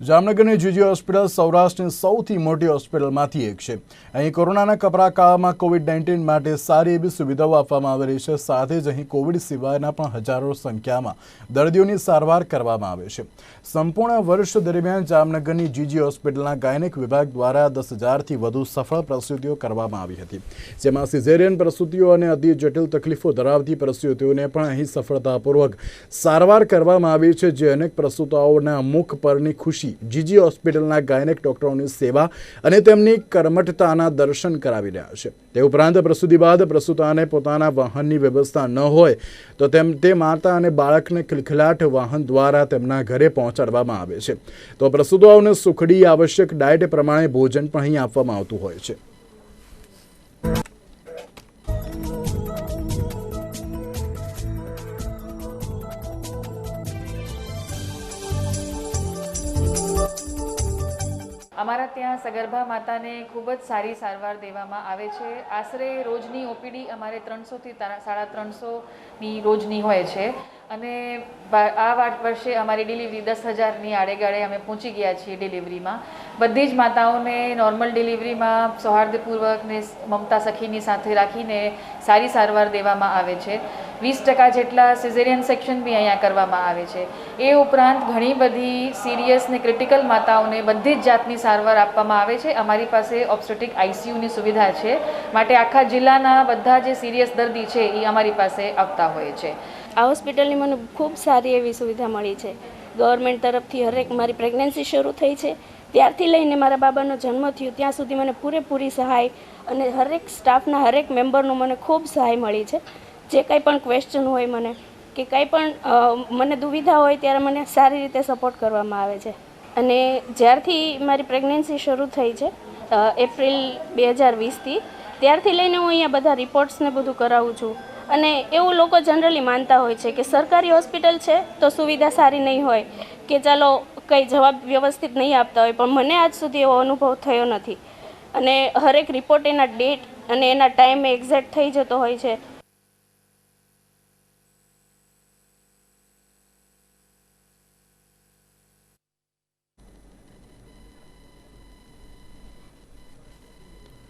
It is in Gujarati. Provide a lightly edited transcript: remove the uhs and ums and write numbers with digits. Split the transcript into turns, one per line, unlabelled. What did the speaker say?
જામનગરની જીજી હોસ્પિટલ સૌરાષ્ટ્રની સૌથી મોટી હોસ્પિટલમાંથી એક છે। અહીં કોરોનાના કપરા કાળમાં કોવિડ-19 માટે સારી એવી સુવિધાઓ આપવામાં આવી રહી છે। સાથે જ અહીં કોવિડ સિવાયના પણ હજારો સંખ્યામાં દર્દીઓની સારવાર કરવામાં આવે છે। સંપૂર્ણ વર્ષ દરમિયાન જામનગરની જીજી હોસ્પિટલના ગાયનેક વિભાગ દ્વારા 10,000થી વધુ સફળ પ્રસૂતિઓ કરવામાં આવી હતી, જેમાં સિઝેરિયન પ્રસૂતિઓ અને અતિ જટિલ તકલીફો ધરાવતી પ્રસૂતિઓને પણ અહીં સફળતાપૂર્વક સારવાર કરવામાં આવી છે, જે અનેક પ્રસૂતાઓના મુખ પરની ખુશી જીજી હોસ્પિટલના ગાયનેક ડોક્ટરોની સેવા અને તેમની કર્મઠતાના દર્શન કરાવી રહ્યા છે। તે ઉપરાંત પ્રસૂતિ બાદ પ્રસૂતાને પોતાના વાહનની વ્યવસ્થા ન હોય તો તે માતા અને બાળકને ખિલખિલાટ વાહન દ્વારા તેમના ઘરે પહોંચાડવામાં આવે છે। તો પ્રસૂતાઓને સુખડી આવશ્યક ડાયટ પ્રમાણે ભોજન પણ અહીં આપવામાં આવતું હોય છે।
અમારા ત્યાં સગર્ભા માતાને ખૂબ જ સારી સારવાર દેવામાં આવે છે। આશરે રોજની ઓપીડી અમારે 300થી 350ની રોજની હોય છે અને આ વર્ષે અમારી ડિલિવરી 10,000ની આડેગાળે અમે પહોંચી ગયા છીએ ડિલિવરીમાં। બધી જ માતાઓને નોર્મલ ડિલિવરીમાં સૌહાર્દપૂર્વક ને મમતા સખીની સાથે રાખીને સારી સારવાર દેવામાં આવે છે। 20% જેટલા સિઝેરિયન સેક્શન બી અહીંયા કરવામાં આવે છે। એ ઉપરાંત ઘણી બધી સિરિયસ ને ક્રિટિકલ માતાઓને બધી જ જાતની સારવાર આપવામાં આવે છે। અમારી પાસે ઓબ્સ્ટેટ્રિક આઈસીયુની સુવિધા છે, માટે આખા જિલ્લાના બધા જે સિરિયસ દર્દી છે એ અમારી પાસે આવતા હોય છે।
આ હોસ્પિટલની મને ખૂબ સારી એવી સુવિધા મળી છે। ગવર્મેન્ટ તરફથી હરેક મારી પ્રેગ્નન્સી શરૂ થઈ છે ત્યારથી લઈને મારા બાબાનો જન્મ થયો ત્યાં સુધી મને પૂરેપૂરી સહાય અને હરેક સ્ટાફના હરેક મેમ્બરનું મને ખૂબ સહાય મળી છે। જે કંઈ પણ ક્વેશ્ચન હોય મને કે કંઈ પણ મને દુવિધા હોય ત્યારે મને સારી રીતે સપોર્ટ કરવામાં આવે છે। અને જ્યારથી મારી પ્રેગ્નન્સી શરૂ થઈ છે એપ્રિલ 2020થી ત્યારથી લઈને હું અહીંયા બધા રિપોર્ટ્સને બધું કરાવું છું। અને એવું લોકો જનરલી માનતા હોય છે કે સરકારી હોસ્પિટલ છે તો સુવિધા સારી નહીં હોય કે ચાલો કંઈ જવાબ વ્યવસ્થિત નહીં આપતા હોય, પણ મને આજ સુધી એવો અનુભવ થયો નથી અને હરેક રિપોર્ટ એના ડેટ અને એના ટાઈમે એક્ઝેક્ટ થઈ જતો હોય છે।